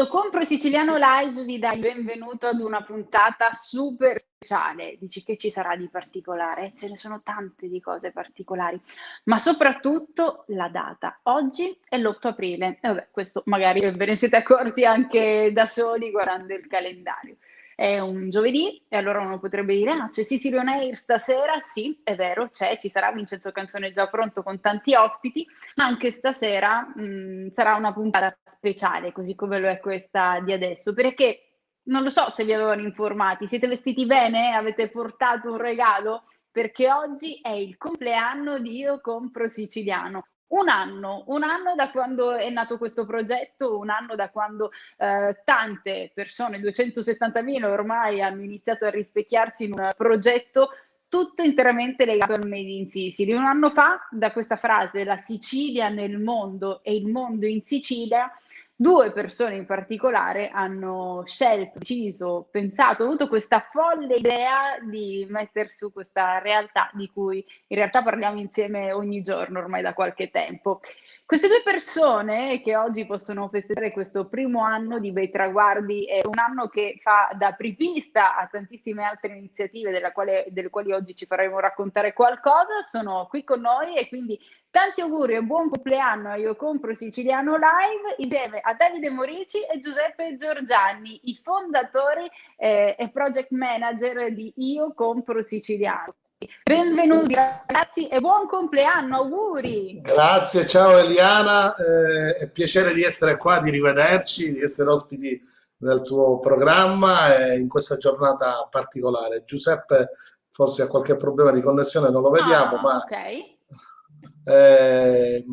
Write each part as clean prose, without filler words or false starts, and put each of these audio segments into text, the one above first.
Io Compro Siciliano Live vi dà il benvenuto ad una puntata super speciale. Dici che ci sarà di particolare? Ce ne sono tante di cose particolari, ma soprattutto la data. Oggi è l'8 aprile. E vabbè, questo magari ve ne siete accorti anche da soli guardando il calendario. È un giovedì e allora uno potrebbe dire: ah, c'è Sicily On Air stasera? Sì, è vero, c'è, ci sarà Vincenzo Canzone già pronto con tanti ospiti. Anche stasera sarà una puntata speciale, così come lo è questa di adesso, perché non lo so se vi avevano informati, siete vestiti bene? Avete portato un regalo? Perché oggi è il compleanno di Io Compro Siciliano. Un anno da quando è nato questo progetto, un anno da quando tante persone, 270.000 ormai, hanno iniziato a rispecchiarsi in un progetto tutto interamente legato al Made in Sicily. Un anno fa, da questa frase, la Sicilia nel mondo e il mondo in Sicilia, due persone in particolare hanno scelto, deciso, pensato, avuto questa folle idea di mettere su questa realtà di cui in realtà parliamo insieme ogni giorno ormai da qualche tempo. Queste due persone che oggi possono festeggiare questo primo anno di bei traguardi, è un anno che fa da apripista a tantissime altre iniziative delle quali oggi ci faremo raccontare qualcosa, sono qui con noi e quindi tanti auguri e buon compleanno a Io Compro Siciliano Live insieme a Davide Morici e Giuseppe Giorgiani, i fondatori e project manager di Io Compro Siciliano. Benvenuti ragazzi e buon compleanno, auguri! Grazie, ciao Eliana, è piacere di essere qua, di rivederci, di essere ospiti del tuo programma e in questa giornata particolare. Giuseppe forse ha qualche problema di connessione, non lo vediamo, Ah, ma, ok. eh,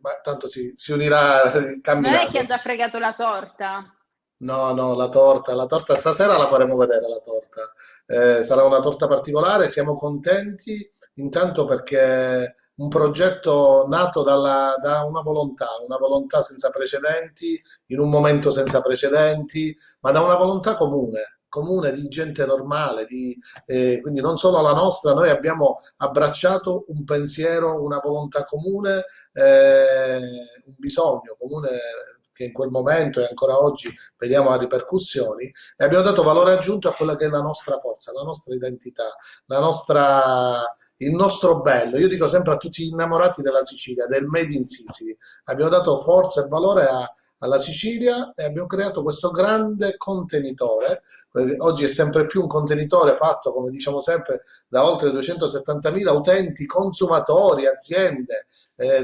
ma tanto si unirà Non è che camminando. ha già fregato la torta? No, no, la torta stasera la faremo vedere, la torta. Sarà una torta particolare, siamo contenti intanto perché è un progetto nato da una volontà senza precedenti, in un momento senza precedenti, ma da una volontà comune, comune di gente normale, quindi non solo la nostra, noi abbiamo abbracciato un pensiero, una volontà comune, un bisogno comune che in quel momento e ancora oggi vediamo le ripercussioni, e abbiamo dato valore aggiunto a quella che è la nostra forza, la nostra identità, il nostro bello. Io dico sempre a tutti gli innamorati della Sicilia, del Made in Sicily, abbiamo dato forza e valore alla Sicilia e abbiamo creato questo grande contenitore. Oggi è sempre più un contenitore fatto, come diciamo sempre, da oltre 270.000 utenti, consumatori, aziende,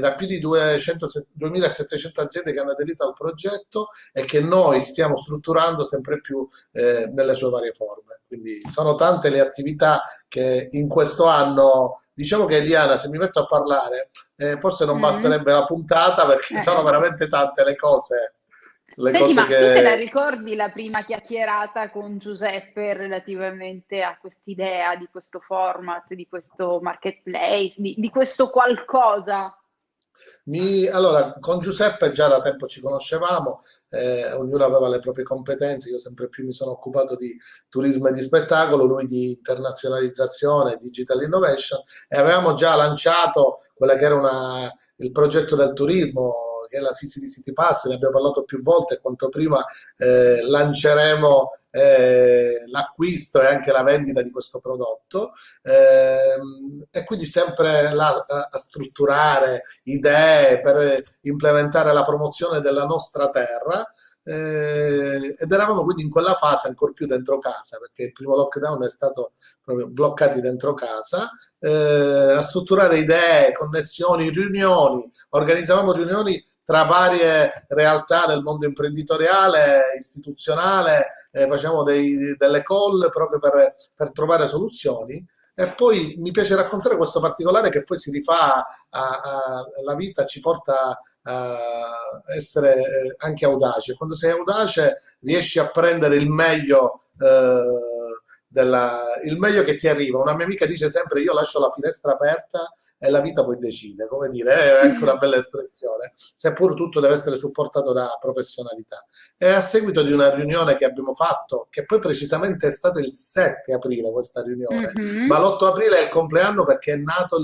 da più di 2.700 aziende che hanno aderito al progetto e che noi stiamo strutturando sempre più nelle sue varie forme. Quindi sono tante le attività che in questo anno, diciamo che Eliana, se mi metto a parlare, forse non Mm. basterebbe la puntata perché sono Eh. veramente tante le Senti, cose ma tu te la che... ricordi la prima chiacchierata con Giuseppe relativamente a quest'idea di questo format, di questo marketplace, di questo qualcosa? Allora, con Giuseppe già da tempo ci conoscevamo, ognuno aveva le proprie competenze, io sempre più mi sono occupato di turismo e di spettacolo, lui di internazionalizzazione e digital innovation, e avevamo già lanciato quella che era il progetto del turismo, che è la Sicily City Pass, ne abbiamo parlato più volte, e quanto prima lanceremo l'acquisto e anche la vendita di questo prodotto. E quindi sempre là a strutturare idee per implementare la promozione della nostra terra. Ed eravamo quindi in quella fase ancora più dentro casa, perché il primo lockdown è stato proprio bloccati dentro casa, a strutturare idee, connessioni, riunioni. Organizzavamo riunioni tra varie realtà del mondo imprenditoriale, istituzionale, facciamo delle call proprio per trovare soluzioni. E poi mi piace raccontare questo particolare che poi si rifà la vita, ci porta a essere anche audaci. Quando sei audace riesci a prendere il meglio, il meglio che ti arriva. Una mia amica dice sempre: io lascio la finestra aperta e la vita poi decide, come dire, è anche una bella espressione, seppur tutto deve essere supportato da professionalità. E a seguito di una riunione che abbiamo fatto, che poi precisamente è stata il 7 aprile questa riunione, ma Mhm. l'8 aprile è il compleanno perché è nato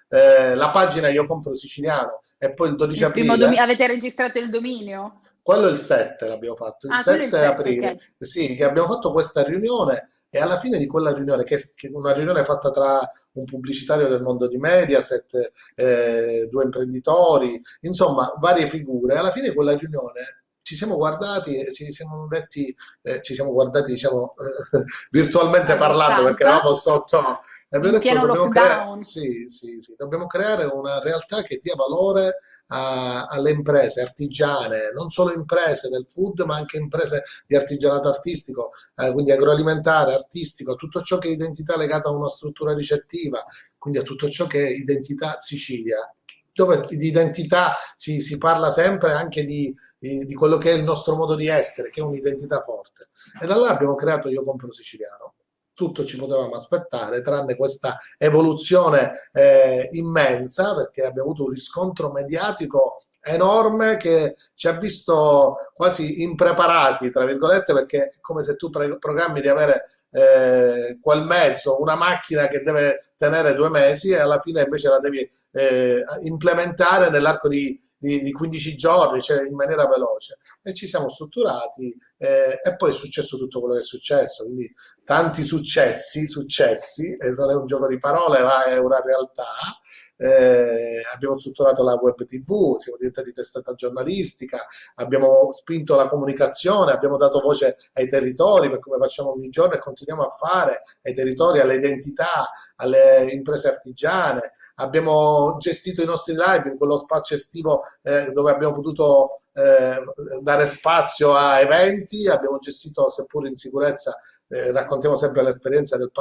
la pagina Io Compro Siciliano, e poi il 12 aprile Avete registrato il dominio? quello è il 7 l'abbiamo fatto, il Ah, quello è il 7 7, aprile, ok. sì, che abbiamo fatto questa riunione e alla fine di quella riunione, che è una riunione fatta tra un pubblicitario del mondo di Mediaset, due imprenditori, insomma, varie figure, alla fine di quella riunione ci siamo guardati e ci siamo detti, ci siamo guardati, diciamo, virtualmente parlando perché Abbastanza. eravamo sotto, e abbiamo In detto pieno dobbiamo creare, lockdown. sì, sì, sì, dobbiamo creare una realtà che dia valore alle imprese artigiane, non solo imprese del food, ma anche imprese di artigianato artistico, quindi agroalimentare, artistico, tutto ciò che è identità legata a una struttura ricettiva, quindi a tutto ciò che è identità Sicilia, dove di identità si parla sempre anche di quello che è il nostro modo di essere, che è un'identità forte. E da allora abbiamo creato Io Compro Siciliano. Tutto ci potevamo aspettare, tranne questa evoluzione immensa, perché abbiamo avuto un riscontro mediatico enorme che ci ha visto quasi impreparati, tra virgolette, perché è come se tu programmi di avere quel mezzo, una macchina che deve tenere 2 mesi e alla fine invece la devi implementare nell'arco di 15 giorni, cioè in maniera veloce. E ci siamo strutturati e poi è successo tutto quello che è successo, quindi tanti successi, e non è un gioco di parole, ma è una realtà. Abbiamo strutturato la web TV, siamo diventati testata giornalistica, abbiamo spinto la comunicazione, abbiamo dato voce ai territori per come facciamo ogni giorno e continuiamo a fare, ai territori, alle identità, alle imprese artigiane. Abbiamo gestito i nostri live in quello spazio estivo dove abbiamo potuto dare spazio a eventi, abbiamo gestito, seppur in sicurezza, raccontiamo sempre l'esperienza del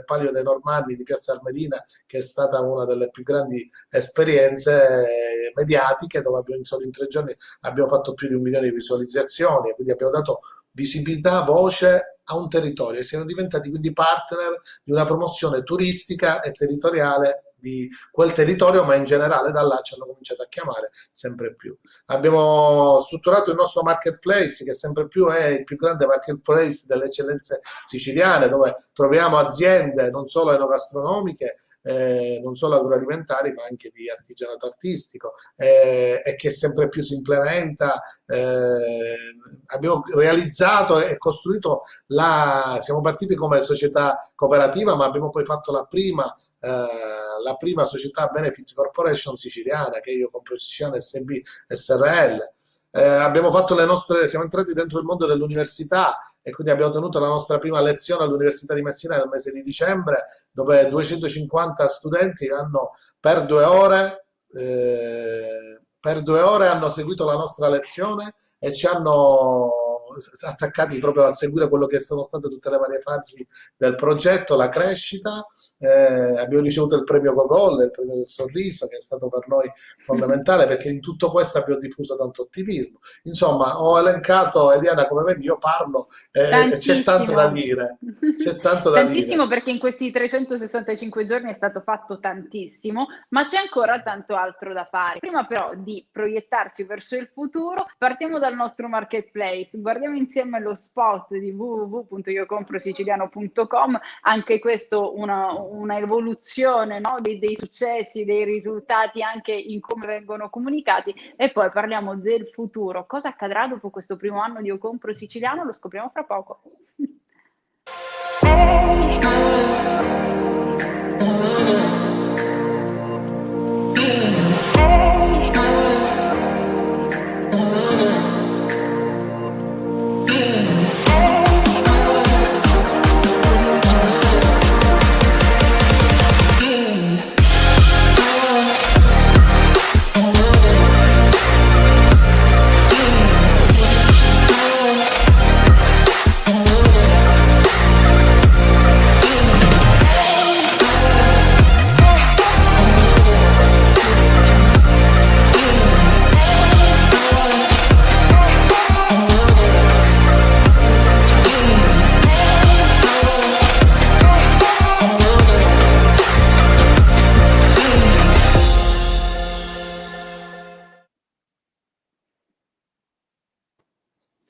Palio dei Normanni di Piazza Armerina, che è stata una delle più grandi esperienze mediatiche, dove abbiamo, solo in 3 giorni abbiamo fatto più di 1 milione di visualizzazioni, e quindi abbiamo dato visibilità, voce a un territorio e siamo diventati quindi partner di una promozione turistica e territoriale di quel territorio, ma in generale da là ci hanno cominciato a chiamare sempre più. Abbiamo strutturato il nostro marketplace, che sempre più è il più grande marketplace delle eccellenze siciliane, dove troviamo aziende non solo enogastronomiche, non solo agroalimentari, ma anche di artigianato artistico, e che sempre più si implementa. Abbiamo realizzato e costruito siamo partiti come società cooperativa, ma abbiamo poi fatto la prima società Benefit Corporation siciliana, che io compro Siciliano SB SRL. Abbiamo fatto siamo entrati dentro il mondo dell'università e quindi abbiamo tenuto la nostra prima lezione all'Università di Messina nel mese di dicembre, dove 250 studenti hanno per 2 ore hanno seguito la nostra lezione e ci hanno attaccati proprio a seguire quello che sono state tutte le varie fasi del progetto, la crescita. Abbiamo ricevuto il premio Gogol, il premio del sorriso, che è stato per noi fondamentale perché in tutto questo abbiamo diffuso tanto ottimismo. Insomma, ho elencato, Eliana, come vedi, io parlo e c'è tanto da Tantissimo. dire. C'è tanto da dire. Tantissimo perché in questi 365 giorni è stato fatto tantissimo, ma c'è ancora tanto altro da fare. Prima però di proiettarci verso il futuro, partiamo dal nostro marketplace. Guardiamo insieme lo spot di www.iocomprosiciliano.com, anche questo una evoluzione, no? dei successi, dei risultati anche in come vengono comunicati, e poi parliamo del futuro. Cosa accadrà dopo questo primo anno di Io Compro Siciliano? Lo scopriamo fra poco.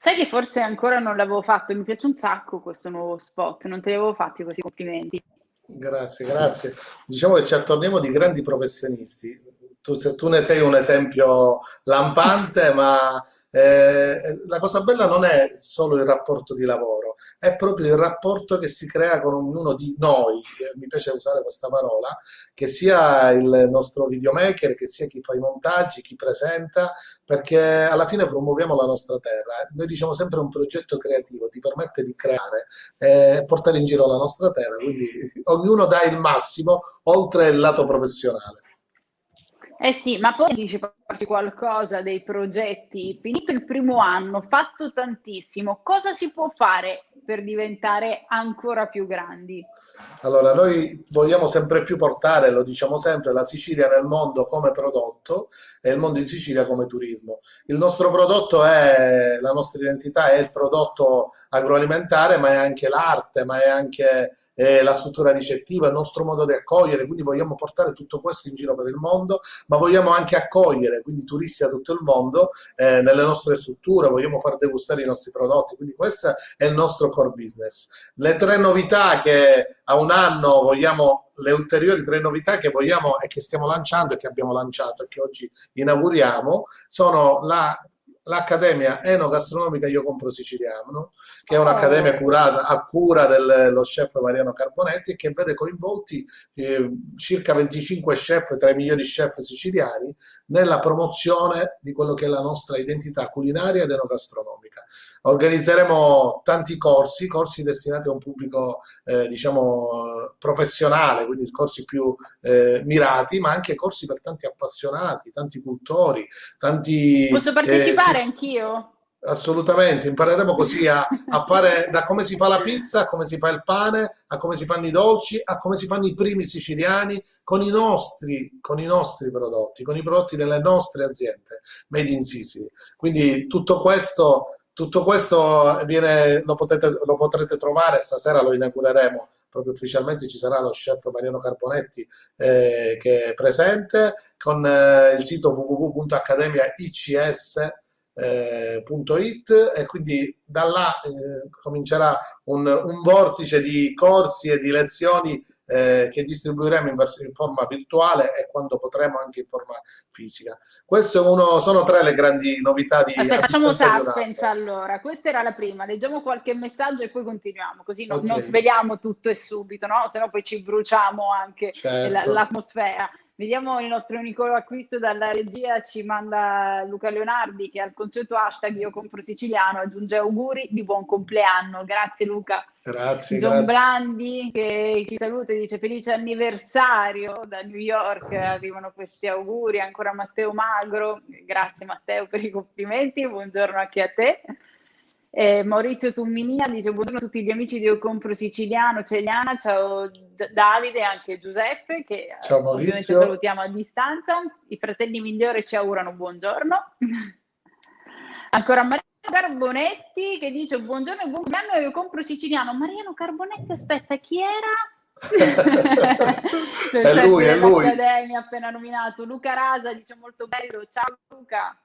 Sai che forse ancora non l'avevo fatto, mi piace un sacco questo nuovo spot, non te li avevo fatti questi complimenti. Grazie, grazie. Diciamo che ci attorniamo di grandi professionisti. Tu ne sei un esempio lampante, ma La cosa bella non è solo il rapporto di lavoro, è proprio il rapporto che si crea con ognuno di noi, mi piace usare questa parola, che sia il nostro videomaker, che sia chi fa i montaggi, chi presenta, perché alla fine promuoviamo la nostra terra. Noi diciamo sempre un progetto creativo ti permette di creare e portare in giro la nostra terra, quindi ognuno dà il massimo oltre il lato professionale. Eh sì, ma poi anticiparci qualcosa dei progetti. Finito il primo anno, fatto tantissimo, cosa si può fare per diventare ancora più grandi? Allora, noi vogliamo sempre più portare, lo diciamo sempre, la Sicilia nel mondo come prodotto e il mondo in Sicilia come turismo. Il nostro prodotto è, la nostra identità è il prodotto agroalimentare, ma è anche l'arte, ma è anche la struttura ricettiva, il nostro modo di accogliere, quindi vogliamo portare tutto questo in giro per il mondo, ma vogliamo anche accogliere, quindi turisti da tutto il mondo, nelle nostre strutture, vogliamo far degustare i nostri prodotti, quindi questo è il nostro core business. Le tre novità che a un anno vogliamo, le ulteriori tre novità che vogliamo e che stiamo lanciando e che abbiamo lanciato e che oggi inauguriamo sono l'Accademia Enogastronomica Io Compro Siciliano, che è un'accademia Oh, curata, a cura dello chef Mariano Carbonetti e che vede coinvolti circa 25 chef, tra i migliori chef siciliani, nella promozione di quello che è la nostra identità culinaria ed enogastronomica. Organizzeremo tanti corsi, corsi destinati a un pubblico diciamo professionale, quindi corsi più mirati, ma anche corsi per tanti appassionati, tanti cultori, tanti posso sì, partecipare sì, anch'io? assolutamente, impareremo così a fare da come si fa la pizza, a come si fa il pane, a come si fanno i dolci, a come si fanno i primi siciliani con i nostri prodotti, con i prodotti delle nostre aziende, made in Sicily. Quindi tutto questo viene, lo potrete trovare, stasera lo inaugureremo proprio ufficialmente, ci sarà lo chef Mariano Carbonetti che è presente con il sito www.accademiaics.it e quindi da là comincerà un vortice di corsi e di lezioni che distribuiremo in forma virtuale e quando potremo anche in forma fisica. Queste sono tre le grandi novità a Aspetta, facciamo distanza di un suspense anno. allora. Questa era la prima, leggiamo qualche messaggio e poi continuiamo, così Ok, non sveliamo tutto e subito, no? Se no poi ci bruciamo anche certo. l'atmosfera. Vediamo il nostro unico acquisto dalla regia, ci manda Luca Leonardi che al consueto hashtag Io Compro Siciliano aggiunge auguri di buon compleanno. Grazie Luca. Grazie, John grazie. Brandi che ci saluta e dice felice anniversario da New York, arrivano questi auguri, ancora Matteo Magro, grazie Matteo per i complimenti, buongiorno anche a te. Maurizio Tumminia dice buongiorno a tutti gli amici di Io Compro Siciliano, c'è Eliana, ciao Davide e anche Giuseppe che Ciao ovviamente Maurizio. salutiamo a distanza, i fratelli migliori ci augurano buongiorno. Ancora Mariano Carbonetti che dice buongiorno e buon compleanno, io compro siciliano. Mariano Carbonetti, aspetta, chi era? Il È chef lui, è lui. dell'Accademia appena nominato. Luca Rasa dice molto bello, ciao Luca.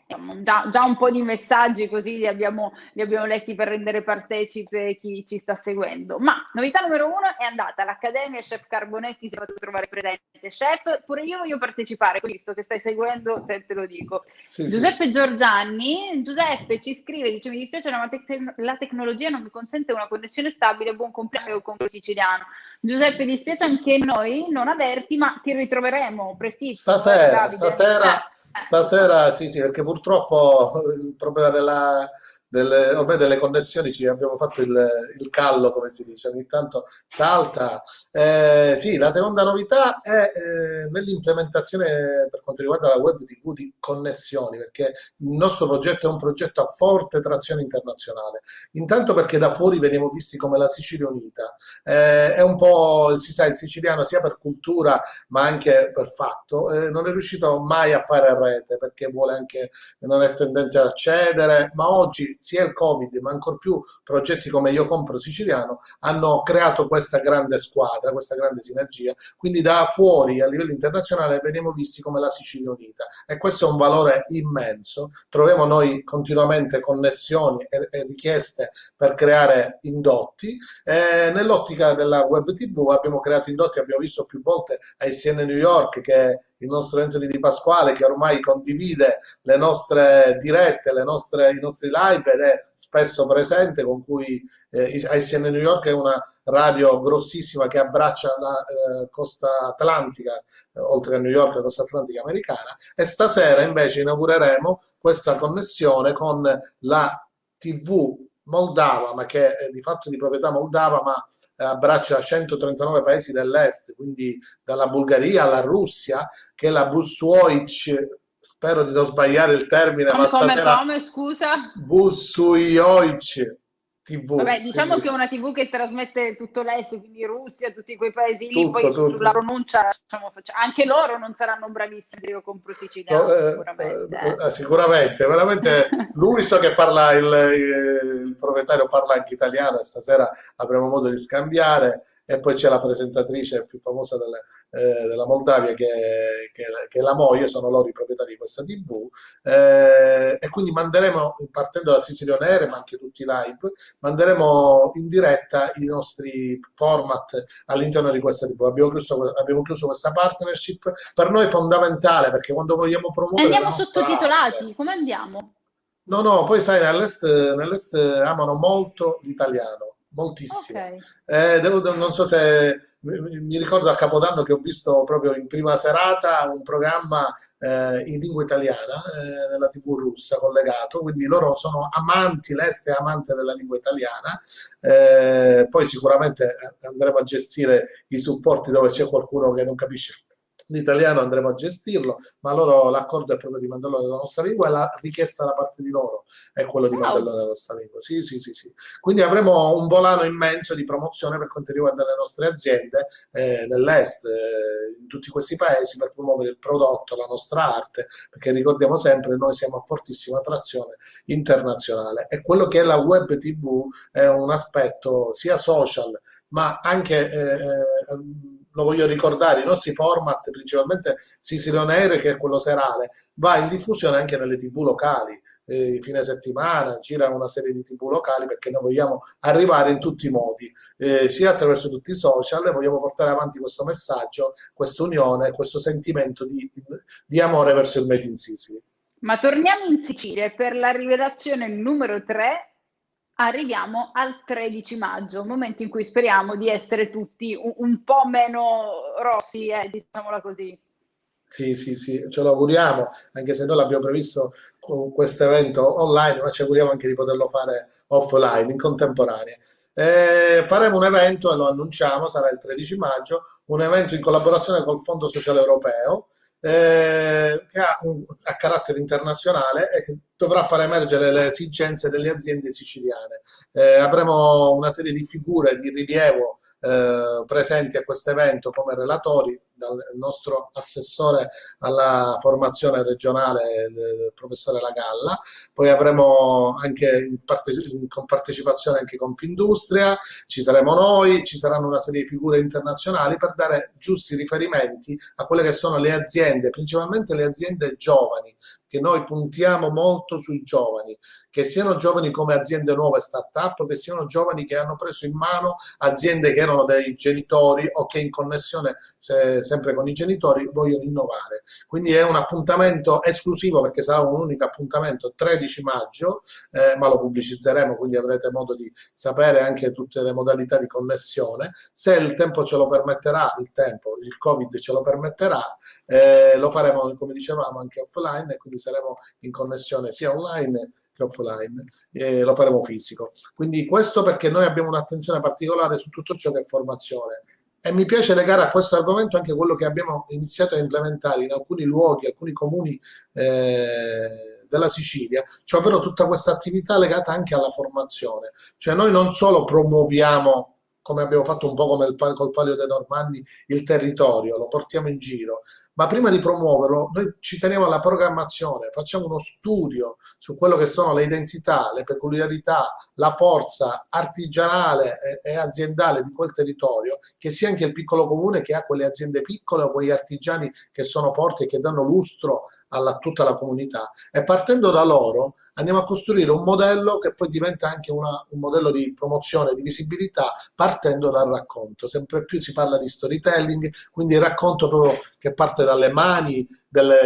Già un po' di messaggi così li abbiamo letti per rendere partecipe chi ci sta seguendo. Ma novità numero uno è andata all'Accademia, Chef Carbonetti si è fatto trovare presente. Chef, pure io voglio partecipare, visto che stai seguendo, te lo dico. Sì, sì. Giuseppe Giorgianni, Giuseppe ci scrive, dice mi dispiace la tecnologia non mi consente una connessione stabile, buon compleanno con il siciliano. Giuseppe, dispiace anche noi non averti, ma ti ritroveremo prestissimo, Stasera, Davide? stasera sì, sì, perché purtroppo il problema ormai delle connessioni ci abbiamo fatto il callo, come si dice, ogni tanto salta. Sì, la seconda novità è nell'implementazione per quanto riguarda la web TV di connessioni, perché il nostro progetto è un progetto a forte trazione internazionale. Intanto perché da fuori veniamo visti come la Sicilia unita. È un po', si sa, il siciliano sia per cultura ma anche per fatto, non è riuscito mai a fare rete perché vuole anche, non è tendente ad accedere, ma oggi sia il Covid, ma ancor più progetti come Io Compro Siciliano hanno creato questa grande squadra, questa grande sinergia, quindi da fuori a livello internazionale veniamo visti come la Sicilia unita e questo è un valore immenso. Troviamo noi continuamente connessioni e richieste per creare indotti. Nell'ottica della web TV abbiamo creato indotti, abbiamo visto più volte a ICN New York che il nostro Anthony Di Pasquale, che ormai condivide le nostre dirette, i nostri live ed è spesso presente, con cui ICN New York è una radio grossissima che abbraccia la costa atlantica, oltre a New York, la costa atlantica americana, e stasera invece inaugureremo questa connessione con la TV moldava, ma che è di fatto di proprietà moldava, ma abbraccia 139 paesi dell'est, quindi dalla Bulgaria alla Russia, che è la Busuoic, spero di non sbagliare il termine, ma stasera Come, scusa? Busuioic TV, Vabbè, diciamo che è quindi una TV che trasmette tutto l'est, quindi Russia, tutti quei paesi lì, tutto, poi sulla tutto. pronuncia, diciamo, anche loro non saranno bravissimi, io compro No, siciliano sicuramente. sicuramente, veramente lui so che parla il proprietario parla anche italiano e stasera avremo modo di scambiare e poi c'è la presentatrice più famosa della Moldavia che è la moglie, sono loro i proprietari di questa TV e quindi manderemo, partendo da Sicilian Air ma anche tutti i live, manderemo in diretta i nostri format all'interno di questa TV. Abbiamo chiuso questa partnership, per noi è fondamentale perché quando vogliamo E promuovere la andiamo nostra arte, sottotitolati, come andiamo? no, no, poi sai, nell'est amano molto l'italiano, Ok. moltissimo. Non so se mi ricordo a Capodanno che ho visto proprio in prima serata un programma in lingua italiana nella TV russa collegato, quindi loro sono amanti, l'est è amante della lingua italiana. Poi sicuramente andremo a gestire i supporti dove c'è qualcuno che non capisce l'italiano, andremo a gestirlo, ma loro l'accordo è proprio di mandarlo nella nostra lingua e la richiesta da parte di loro è quello di mandarlo Wow. nella nostra lingua. Sì, sì, sì, sì. Quindi avremo un volano immenso di promozione per quanto riguarda le nostre aziende nell'est, in tutti questi paesi, per promuovere il prodotto, la nostra arte, perché ricordiamo sempre, noi siamo a fortissima attrazione internazionale e quello che è la web TV è un aspetto sia social, ma anche lo voglio ricordare, i nostri format, principalmente Sicilian Air, che è quello serale, va in diffusione anche nelle TV locali. Fine settimana gira una serie di TV locali perché noi vogliamo arrivare in tutti i modi, sia attraverso tutti i social, vogliamo portare avanti questo messaggio, questa unione, questo sentimento di amore verso il Made in Sicily. Ma torniamo in Sicilia e per la rivelazione numero 3 arriviamo al 13 maggio, momento in cui speriamo di essere tutti un po' meno rossi, diciamola così. Sì, sì, sì, ce lo auguriamo, anche se noi l'abbiamo previsto con questo evento online, ma ci auguriamo anche di poterlo fare offline, in contemporanea. Faremo un evento, e lo annunciamo, sarà il 13 maggio, un evento in collaborazione col Fondo Sociale Europeo, che ha carattere internazionale e che dovrà far emergere le esigenze delle aziende siciliane. Avremo una serie di figure di rilievo presenti a questo evento come relatori, dal nostro assessore alla formazione regionale, il professore Lagalla, poi avremo anche con partecipazione anche Confindustria, ci saremo noi, ci saranno una serie di figure internazionali per dare giusti riferimenti a quelle che sono le aziende, principalmente le aziende giovani, che noi puntiamo molto sui giovani, che siano giovani come aziende nuove start-up, che siano giovani che hanno preso in mano aziende che erano dei genitori o che in connessione sempre con i genitori vogliono innovare. Quindi è un appuntamento esclusivo perché sarà un unico appuntamento 13 maggio, ma lo pubblicizzeremo, quindi avrete modo di sapere anche tutte le modalità di connessione. Se il tempo ce lo permetterà, il Covid ce lo permetterà, lo faremo come dicevamo anche offline e quindi saremo in connessione sia online che offline, lo faremo fisico. Quindi questo perché noi abbiamo un'attenzione particolare su tutto ciò che è formazione. E mi piace legare a questo argomento anche quello che abbiamo iniziato a implementare in alcuni luoghi, alcuni comuni della Sicilia, cioè ovvero tutta questa attività legata anche alla formazione. Cioè noi non solo promuoviamo, come abbiamo fatto un po' come col Palio dei Normanni, il territorio, lo portiamo in giro, ma prima di promuoverlo noi ci teniamo alla programmazione, facciamo uno studio su quello che sono le identità, le peculiarità, la forza artigianale e aziendale di quel territorio, che sia anche il piccolo comune che ha quelle aziende piccole o quegli artigiani che sono forti e che danno lustro a tutta la comunità. E partendo da loro andiamo a costruire un modello che poi diventa anche un modello di promozione, di visibilità, partendo dal racconto. Sempre più si parla di storytelling, quindi il racconto proprio che parte dalle mani,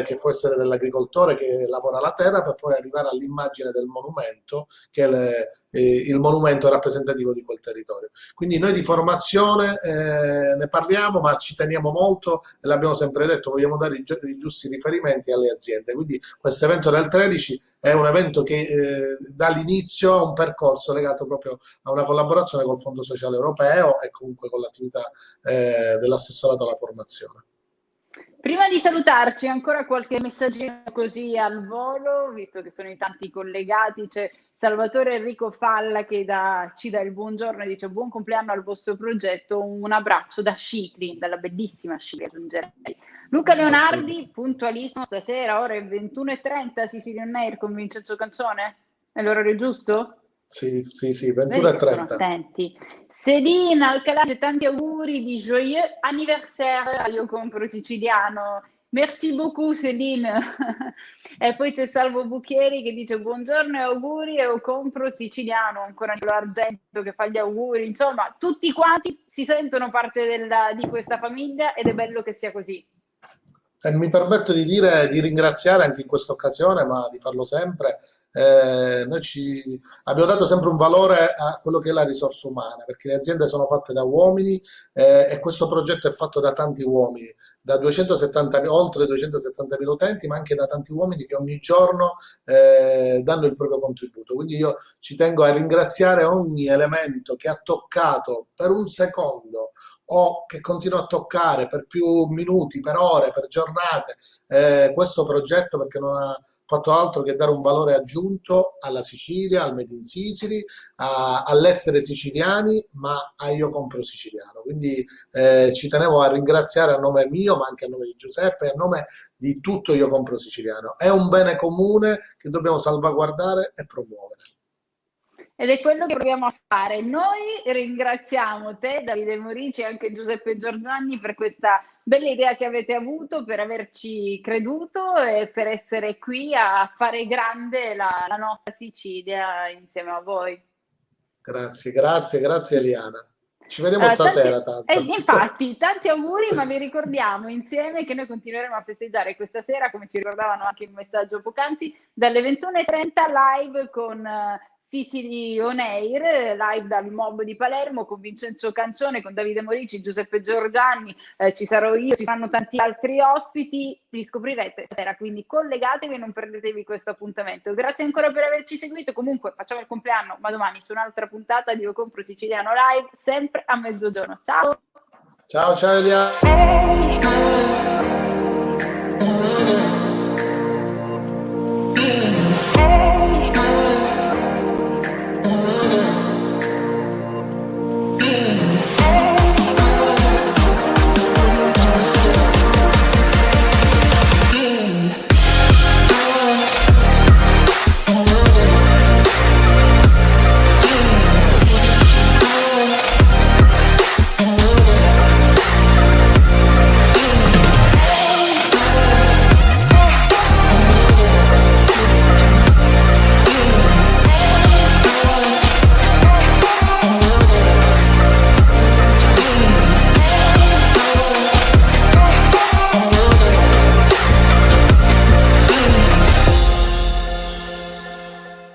che può essere dell'agricoltore che lavora la terra, per poi arrivare all'immagine del monumento, che è il monumento rappresentativo di quel territorio. Quindi noi di formazione ne parliamo, ma ci teniamo molto e l'abbiamo sempre detto, vogliamo dare i giusti riferimenti alle aziende. Quindi questo evento del 13 è un evento che dà l'inizio a un percorso legato proprio a una collaborazione col Fondo Sociale Europeo e comunque con l'attività dell'assessorato alla formazione. Prima di salutarci, ancora qualche messaggino così al volo, visto che sono in tanti collegati. C'è Salvatore Enrico Falla che ci dà il buongiorno e dice: buon compleanno al vostro progetto, un abbraccio da Scicli, dalla bellissima Scicli aggiungerei. Luca Leonardi, puntualissimo stasera, ore 21:30, Sicily On Air con Vincenzo Canzone? È l'orario giusto? Sì, 21:30. Vedi che sono attenti. Céline Alcalà, tanti auguri di joyeux anniversaire a Io Compro Siciliano. Merci beaucoup Céline. E poi c'è Salvo Bucchieri che dice buongiorno e auguri e Io Compro Siciliano, ancora Nicola Argento che fa gli auguri. Insomma, tutti quanti si sentono parte di questa famiglia ed è bello che sia così. E mi permetto di ringraziare anche in questa occasione, ma di farlo sempre. Abbiamo dato sempre un valore a quello che è la risorsa umana, perché le aziende sono fatte da uomini e questo progetto è fatto da tanti uomini, da 270, oltre 270.000 utenti, ma anche da tanti uomini che ogni giorno danno il proprio contributo. Quindi io ci tengo a ringraziare ogni elemento che ha toccato per un secondo o che continua a toccare per più minuti, per ore, per giornate questo progetto, perché non ha fatto altro che dare un valore aggiunto alla Sicilia, al Made in Sicily, all'essere siciliani, ma a Io Compro Siciliano. Quindi ci tenevo a ringraziare a nome mio, ma anche a nome di Giuseppe, a nome di tutto Io Compro Siciliano. È un bene comune che dobbiamo salvaguardare e promuovere. Ed è quello che proviamo a fare. Noi ringraziamo te, Davide Morici, e anche Giuseppe Giorgiani per questa bella idea che avete avuto, per averci creduto e per essere qui a fare grande la nostra Sicilia insieme a voi. Grazie Eliana. Ci vediamo stasera tanto. Infatti, tanti auguri, ma vi ricordiamo insieme che noi continueremo a festeggiare questa sera, come ci ricordavano anche il messaggio poc'anzi, dalle 21:30 live con Sicily On Air, live dal Mob di Palermo con Vincenzo Cancione, con Davide Morici, Giuseppe Giorgiani, ci sarò io, ci saranno tanti altri ospiti, li scoprirete stasera, quindi collegatevi e non perdetevi questo appuntamento. Grazie ancora per averci seguito, comunque facciamo il compleanno, ma domani su un'altra puntata di Io Compro Siciliano Live, sempre a mezzogiorno. Ciao! Ciao Elia!